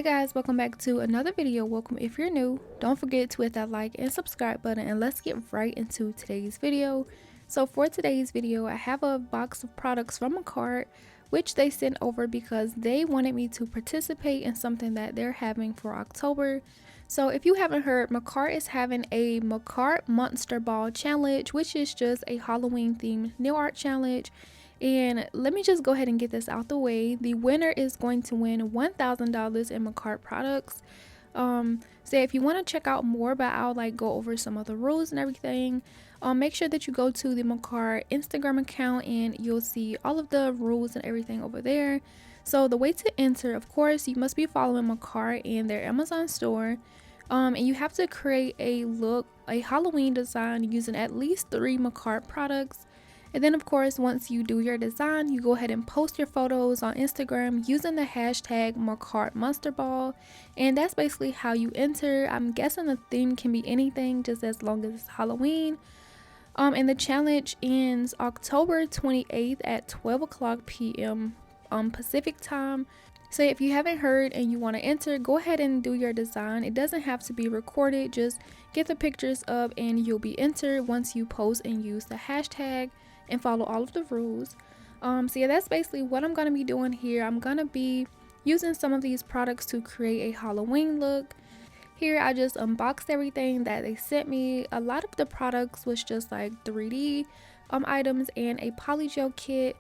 Hey guys, welcome back to another video. Welcome if you're new. Don't forget to hit that like and subscribe button, and let's get right into today's video. So for today's video, I have a box of products from Makartt, which they sent over because they wanted me to participate in something that they're having for October. So if you haven't heard, Makartt is having a Makartt Monster Ball challenge, which is just a Halloween themed nail art challenge. And let me just go ahead and get this out the way. The winner is going to win $1,000 in Makartt products. So if you want to check out more, but I'll go over some of the rules and everything. Make sure that you go to the Makartt Instagram account and you'll see all of the rules and everything over there. So the way to enter, of course, you must be following Makartt in their Amazon store. And you have to create a Halloween design using at least 3 Makartt products. And then of course, once you do your design, you go ahead and post your photos on Instagram using the hashtag Makartt Monster Ball. And that's basically how you enter. I'm guessing the theme can be anything, just as long as it's Halloween. And the challenge ends October 28th at 12 p.m. Pacific time. So if you haven't heard and you want to enter, go ahead and do your design. It doesn't have to be recorded, just get the pictures up and you'll be entered once you post and use the hashtag and follow all of the rules. So yeah, that's basically what I'm going to be doing here. I'm going to be using some of these products to create a Halloween look. Here I just unboxed everything that they sent me. A lot of the products was just like 3D items and a polygel kit.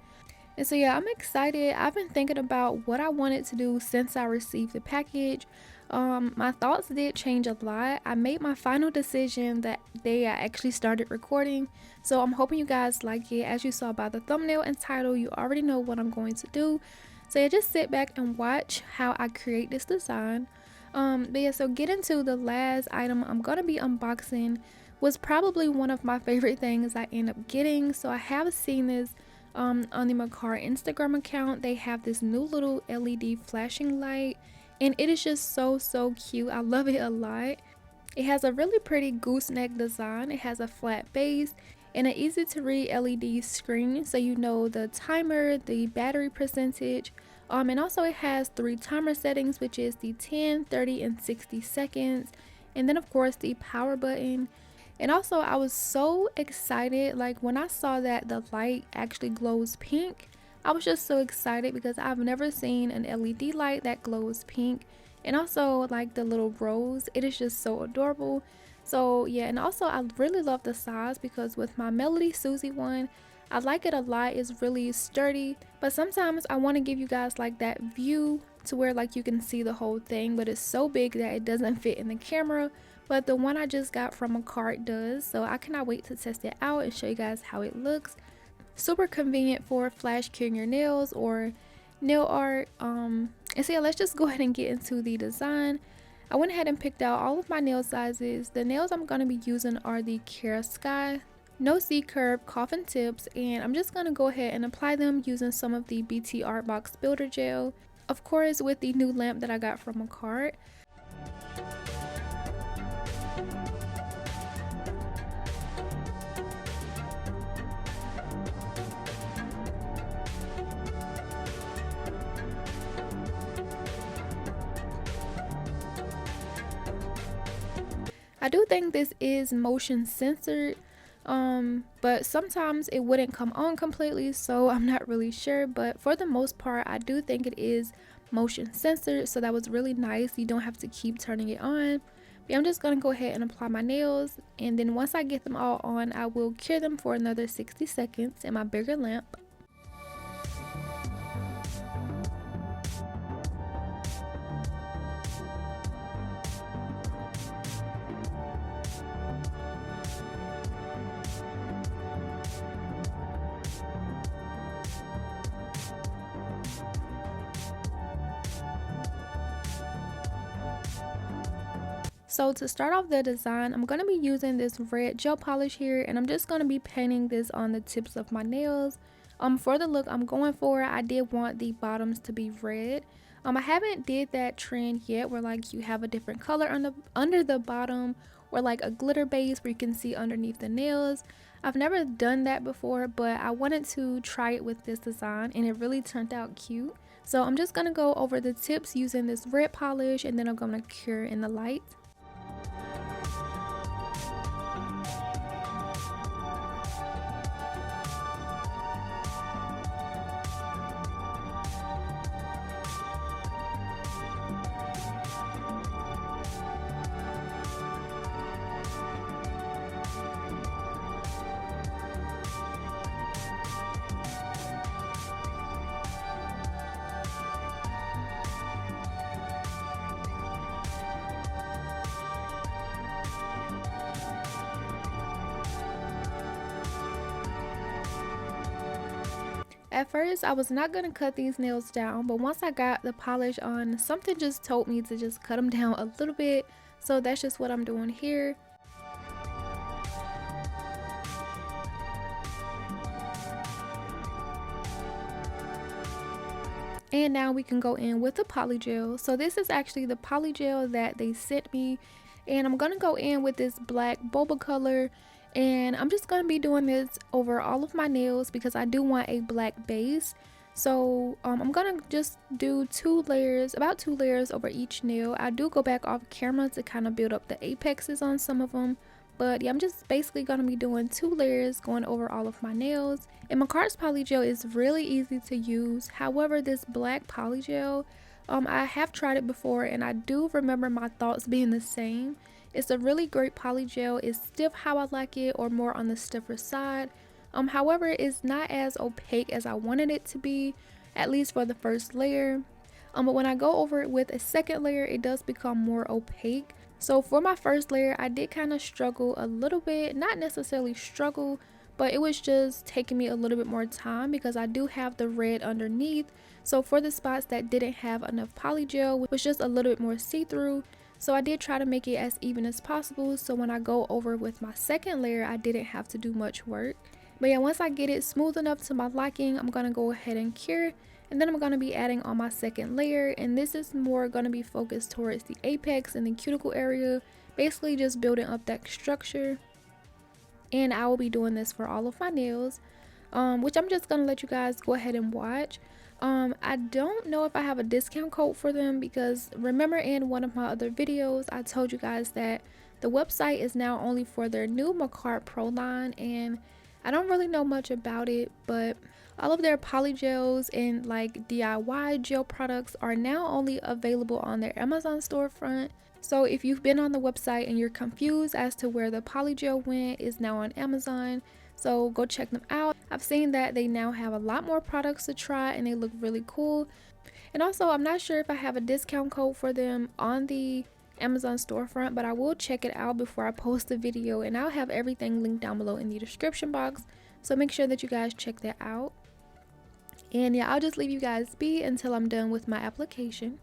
And so yeah, I'm excited. I've been thinking about what I wanted to do since I received the package. My thoughts did change a lot. I made my final decision that day I actually started recording. So I'm hoping you guys like it. As you saw by the thumbnail and title, you already know what I'm going to do. So yeah, just sit back and watch how I create this design. But yeah, so get into the last item I'm gonna be unboxing. Was probably one of my favorite things I end up getting. So I have seen this on the Makartt Instagram account. They have this new little LED flashing light, and it is just so cute. I love it a lot. It has a really pretty gooseneck design. It has a flat base and an easy to read LED screen, so you know the timer, the battery percentage, and also it has 3 timer settings, which is the 10, 30, and 60 seconds, and then of course the power button. And also I was so excited, when I saw that the light actually glows pink. I was just so excited because I've never seen an LED light that glows pink. And also the little rose, it is just so adorable. So yeah, and also I really love the size because with my Melody Susie one, I like it a lot. It's really sturdy, but sometimes I want to give you guys that view to where you can see the whole thing, but it's so big that it doesn't fit in the camera. But the one I just got from Makartt does, so I cannot wait to test it out and show you guys how it looks. Super convenient for flash curing your nails or nail art. And so yeah, let's just go ahead and get into the design. I went ahead and picked out all of my nail sizes. The nails I'm going to be using are the Kiara Sky No C Curve Coffin Tips, and I'm just going to go ahead and apply them using some of the BT Art Box Builder Gel, of course with the new lamp that I got from Makartt. I do think this is motion censored, but sometimes it wouldn't come on completely, so I'm not really sure. But for the most part, I do think it is motion censored, so that was really nice. You don't have to keep turning it on. But I'm just gonna go ahead and apply my nails, and then once I get them all on, I will cure them for another 60 seconds in my bigger lamp. So to start off the design, I'm going to be using this red gel polish here, and I'm just going to be painting this on the tips of my nails. For the look I'm going for, I did want the bottoms to be red. I haven't did that trend yet where you have a different color under the bottom, or a glitter base where you can see underneath the nails. I've never done that before, but I wanted to try it with this design and it really turned out cute. So I'm just going to go over the tips using this red polish, and then I'm going to cure in the light. At first, I was not going to cut these nails down, but once I got the polish on, something just told me to just cut them down a little bit. So that's just what I'm doing here. And now we can go in with the polygel. So this is actually the polygel that they sent me. And I'm going to go in with this black boba color. And I'm just going to be doing this over all of my nails because I do want a black base. So I'm going to just do about two layers over each nail. I do go back off camera to kind of build up the apexes on some of them. But yeah, I'm just basically going to be doing 2 layers going over all of my nails. And Makartt's polygel is really easy to use. However, this black polygel, I have tried it before and I do remember my thoughts being the same. It's a really great polygel. It's stiff how I like it, or more on the stiffer side. However, it's not as opaque as I wanted it to be, at least for the first layer. But when I go over it with a second layer, it does become more opaque. So for my first layer, I did kind of struggle a little bit, not necessarily struggle, but it was just taking me a little bit more time because I do have the red underneath. So for the spots that didn't have enough polygel, it was just a little bit more see-through. So I did try to make it as even as possible, so when I go over with my second layer, I didn't have to do much work. But yeah, once I get it smooth enough to my liking, I'm going to go ahead and cure. And then I'm going to be adding on my second layer, and this is more going to be focused towards the apex and the cuticle area, basically just building up that structure. And I will be doing this for all of my nails, which I'm just going to let you guys go ahead and watch. I don't know if I have a discount code for them because remember in one of my other videos I told you guys that the website is now only for their new Makartt Pro line, and I don't really know much about it, but all of their polygels and like DIY gel products are now only available on their Amazon storefront. So if you've been on the website and you're confused as to where the polygel went, is now on Amazon. So go check them out. I've seen that they now have a lot more products to try and they look really cool. And also, I'm not sure if I have a discount code for them on the Amazon storefront, but I will check it out before I post the video, and I'll have everything linked down below in the description box. So make sure that you guys check that out. And yeah, I'll just leave you guys be until I'm done with my application.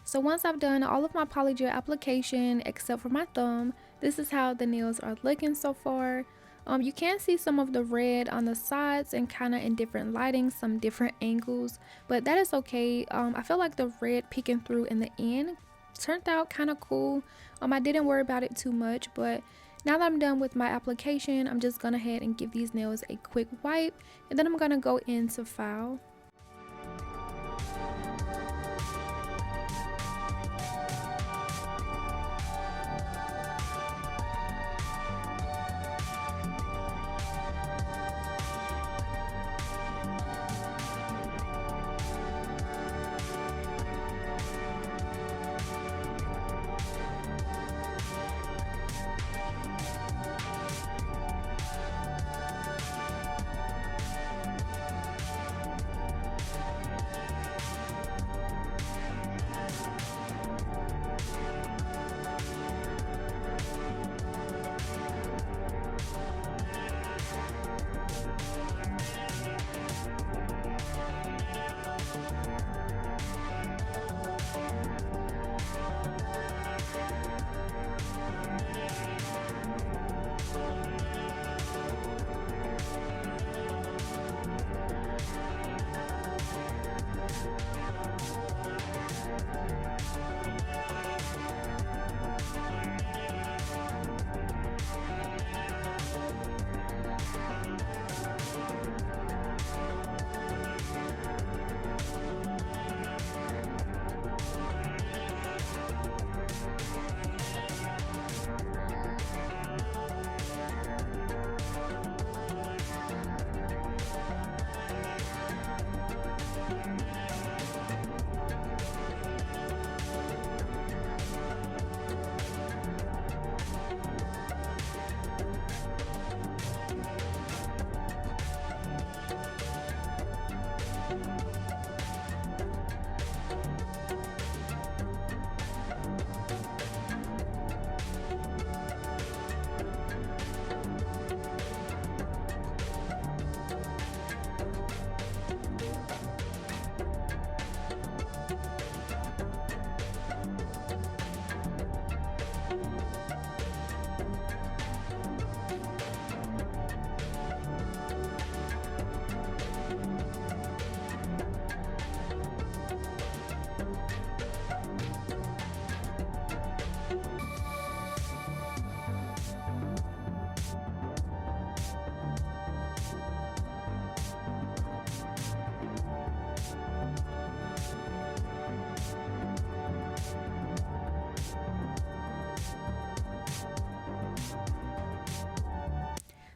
So once I've done all of my polygel application except for my thumb, this is how the nails are looking so far. You can see some of the red on the sides and kind of in different lighting, some different angles, but that is okay. I feel like the red peeking through in the end turned out kind of cool. I didn't worry about it too much, but now that I'm done with my application, I'm just gonna head and give these nails a quick wipe, and then I'm gonna go into file.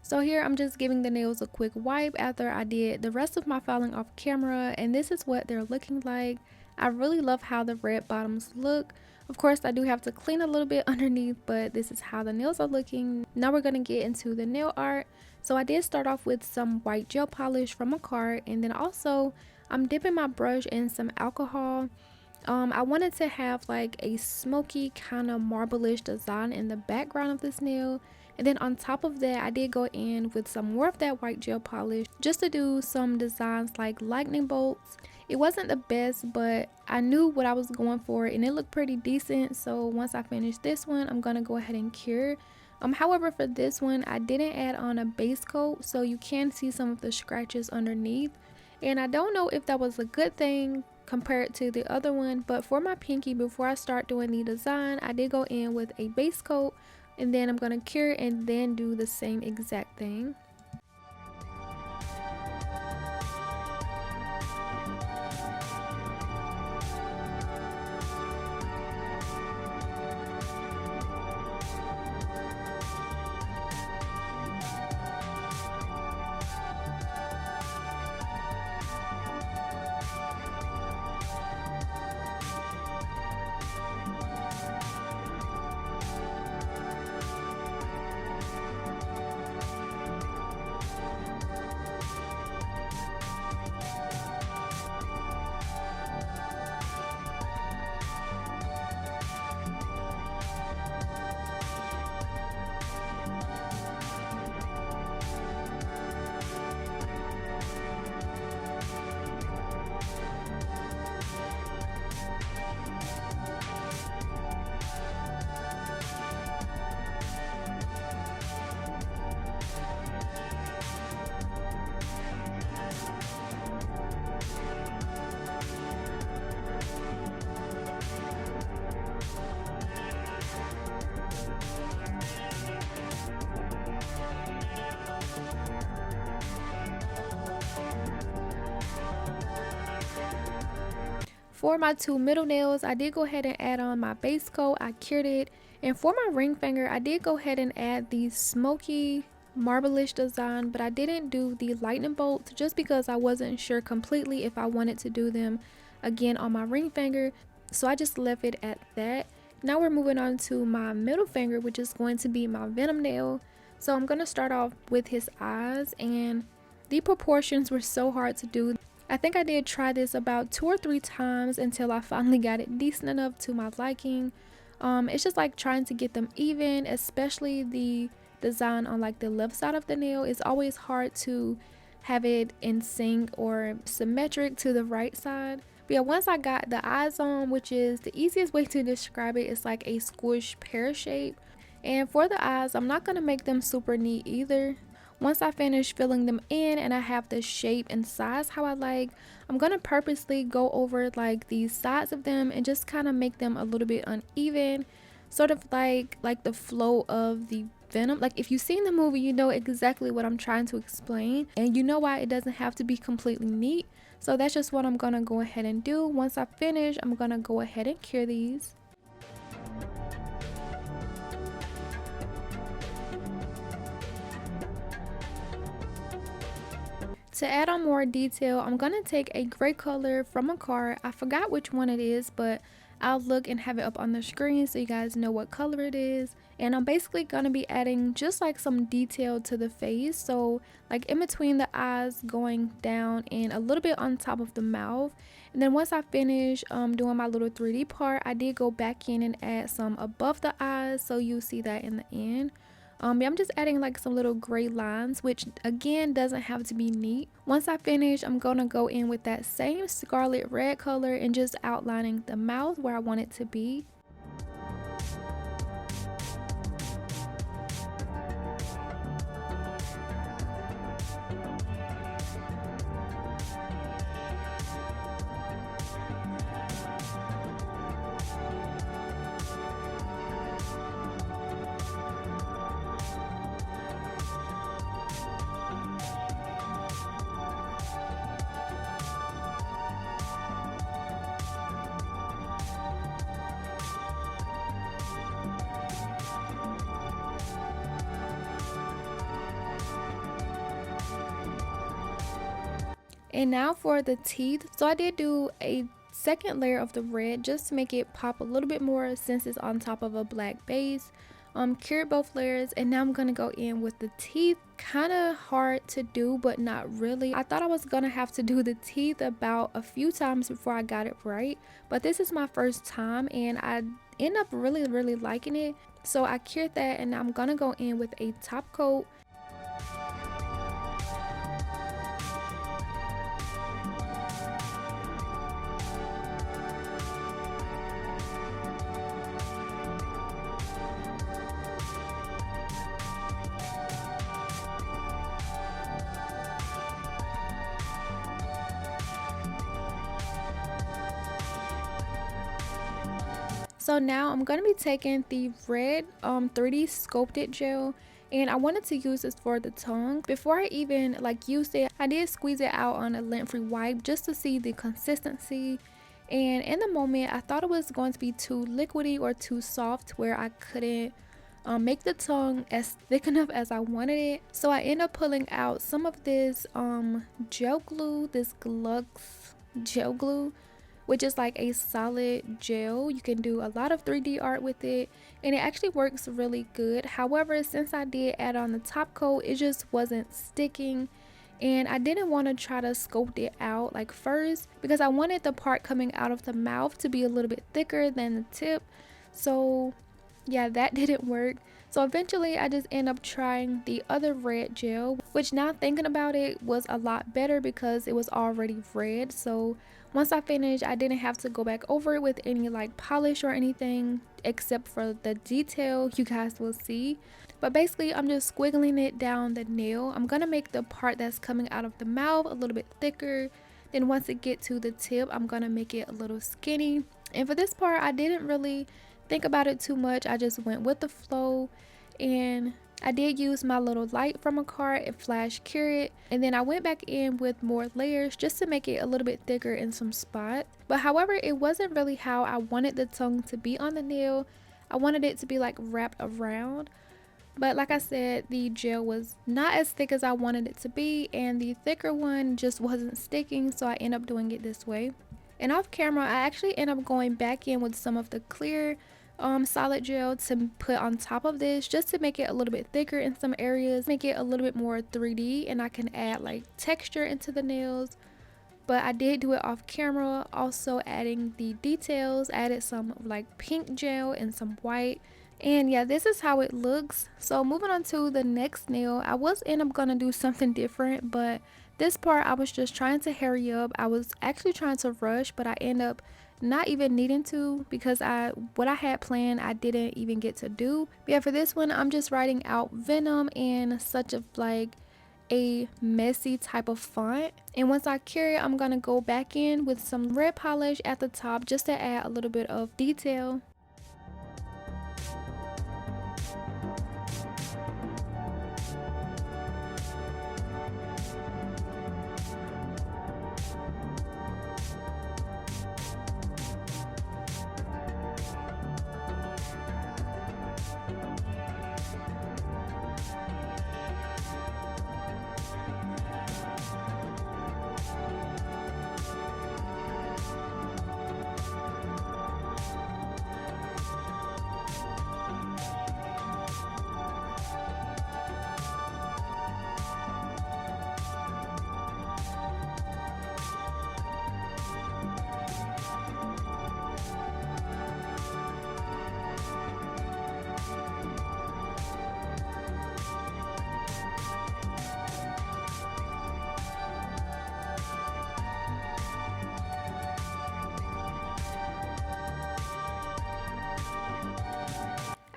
So here I'm just giving the nails a quick wipe after I did the rest of my filing off camera, and this is what they're looking like. I really love how the red bottoms look. Of course, I do have to clean a little bit underneath, but this is how the nails are looking. Now we're going to get into the nail art. So I did start off with some white gel polish from Makartt, and then also I'm dipping my brush in some alcohol. I wanted to have like a smoky kind of marble-ish design in the background of this nail. And then on top of that, I did go in with some more of that white gel polish just to do some designs like lightning bolts. It wasn't the best, but I knew what I was going for and it looked pretty decent. So once I finish this one, I'm going to go ahead and cure. However, for this one, I didn't add on a base coat, so you can see some of the scratches underneath. And I don't know if that was a good thing compared to the other one, but for my pinky, before I start doing the design, I did go in with a base coat. And then I'm going to cure and then do the same exact thing. for my two middle nails, I did go ahead and add on my base coat. I cured it. And for my ring finger, I did go ahead and add the smoky marble-ish design, but I didn't do the lightning bolts just because I wasn't sure completely if I wanted to do them again on my ring finger. So I just left it at that. Now we're moving on to my middle finger, which is going to be my Venom nail. So I'm going to start off with his eyes, and the proportions were so hard to do. I think I did try this about 2 or 3 times until I finally got it decent enough to my liking. It's just like trying to get them even, especially the design on like the left side of the nail. It's always hard to have it in sync or symmetric to the right side. But yeah, once I got the eyes on, which is the easiest way to describe it, it's like a squish pear shape. And for the eyes, I'm not going to make them super neat either. Once I finish filling them in and I have the shape and size how I like, I'm going to purposely go over like the sides of them and just kind of make them a little bit uneven, sort of like the flow of the Venom. Like if you've seen the movie, you know exactly what I'm trying to explain, and you know why it doesn't have to be completely neat. So that's just what I'm going to go ahead and do. Once I finish, I'm going to go ahead and cure these. To add on more detail, I'm going to take a gray color from Makartt. I forgot which one it is, but I'll look and have it up on the screen so you guys know what color it is. And I'm basically going to be adding just like some detail to the face. So like in between the eyes, going down and a little bit on top of the mouth. And then once I finish doing my little 3D part, I did go back in and add some above the eyes. So you'll see that in the end. Yeah, I'm just adding like some little gray lines, which again doesn't have to be neat. Once I finish, I'm gonna go in with that same scarlet red color and just outlining the mouth where I want it to be. And now for the teeth. So I did do a second layer of the red just to make it pop a little bit more since it's on top of a black base. Cured both layers, and now I'm gonna go in with the teeth. Kind of hard to do, but not really. I thought I was gonna have to do the teeth about a few times before I got it right, but this is my first time and I end up really liking it. So I cured that, and now I'm gonna go in with a top coat. So now I'm going to be taking the red 3D sculpted gel, and I wanted to use this for the tongue. Before I even like used it, I did squeeze it out on a lint-free wipe just to see the consistency. And in the moment, I thought it was going to be too liquidy or too soft where I couldn't make the tongue as thick enough as I wanted it. So I ended up pulling out some of this gel glue, this glux gel glue, which is like a solid gel. You can do a lot of 3D art with it, and it actually works really good. However, since I did add on the top coat, it just wasn't sticking, and I didn't want to try to sculpt it out like first because I wanted the part coming out of the mouth to be a little bit thicker than the tip. So yeah, that didn't work. So eventually I just ended up trying the other red gel, which now thinking about it was a lot better because it was already red. So once I finished, I didn't have to go back over it with any like polish or anything except for the detail you guys will see. But basically I'm just squiggling it down the nail. I'm gonna make the part that's coming out of the mouth a little bit thicker. Then once it gets to the tip, I'm gonna make it a little skinny. And for this part, I didn't really think about it too much. I just went with the flow, and I did use my little light from Makartt and flash cure it, and then I went back in with more layers just to make it a little bit thicker in some spots. But however, it wasn't really how I wanted the tongue to be on the nail. I wanted it to be like wrapped around. But like I said, the gel was not as thick as I wanted it to be, and the thicker one just wasn't sticking, so I ended up doing it this way. And off camera, I actually ended up going back in with some of the clear solid gel to put on top of this, just to make it a little bit thicker in some areas, make it a little bit more 3D, and I can add like texture into the nails. But I did do it off camera, also adding the details, added some like pink gel and some white. And yeah, this is how it looks. So moving on to the next nail, I was end up gonna do something different, but this part I was just trying to hurry up. I was actually trying to rush, but I end up not even needing to, because what I had planned I didn't even get to do. But yeah, for this one I'm just writing out Venom in such of like a messy type of font, and once I cure it, I'm gonna go back in with some red polish at the top just to add a little bit of detail.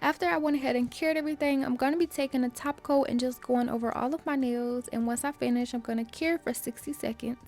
After I went ahead and cured everything, I'm going to be taking a top coat and just going over all of my nails, and once I finish, I'm going to cure for 60 seconds.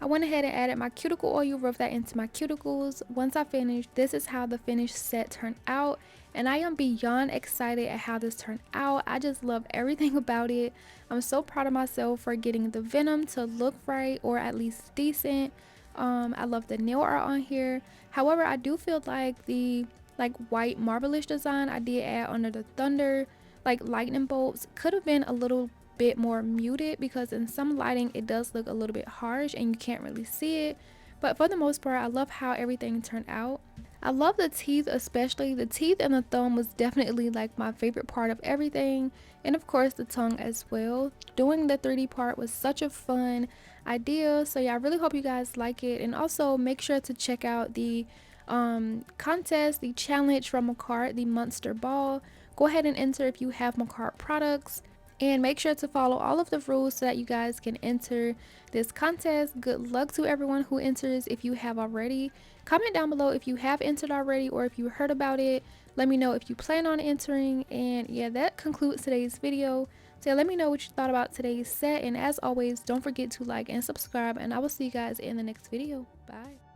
I went ahead and added my cuticle oil, rubbed that into my cuticles. Once I finished, this is how the finished set turned out, and I am beyond excited at how this turned out. I just love everything about it. I'm so proud of myself for getting the Venom to look right, or at least decent. I love the nail art on here. However, I do feel like the white marbleish design I did add under the thunder, like lightning bolts, could have been a little bit more muted, because in some lighting it does look a little bit harsh and you can't really see it. But for the most part, I love how everything turned out. I love the teeth, especially the teeth, and the thumb was definitely like my favorite part of everything, and of course the tongue as well. Doing the 3D part was such a fun idea. So yeah, I really hope you guys like it, and also make sure to check out the contest, the challenge from Makartt, the Monster Ball. Go ahead and enter if you have Makartt products, and make sure to follow all of the rules so that you guys can enter this contest. Good luck to everyone who enters if you have already. Comment down below if you have entered already, or if you heard about it. Let me know if you plan on entering. And yeah, that concludes today's video. So yeah, let me know what you thought about today's set, and as always, don't forget to like and subscribe, and I will see you guys in the next video. Bye.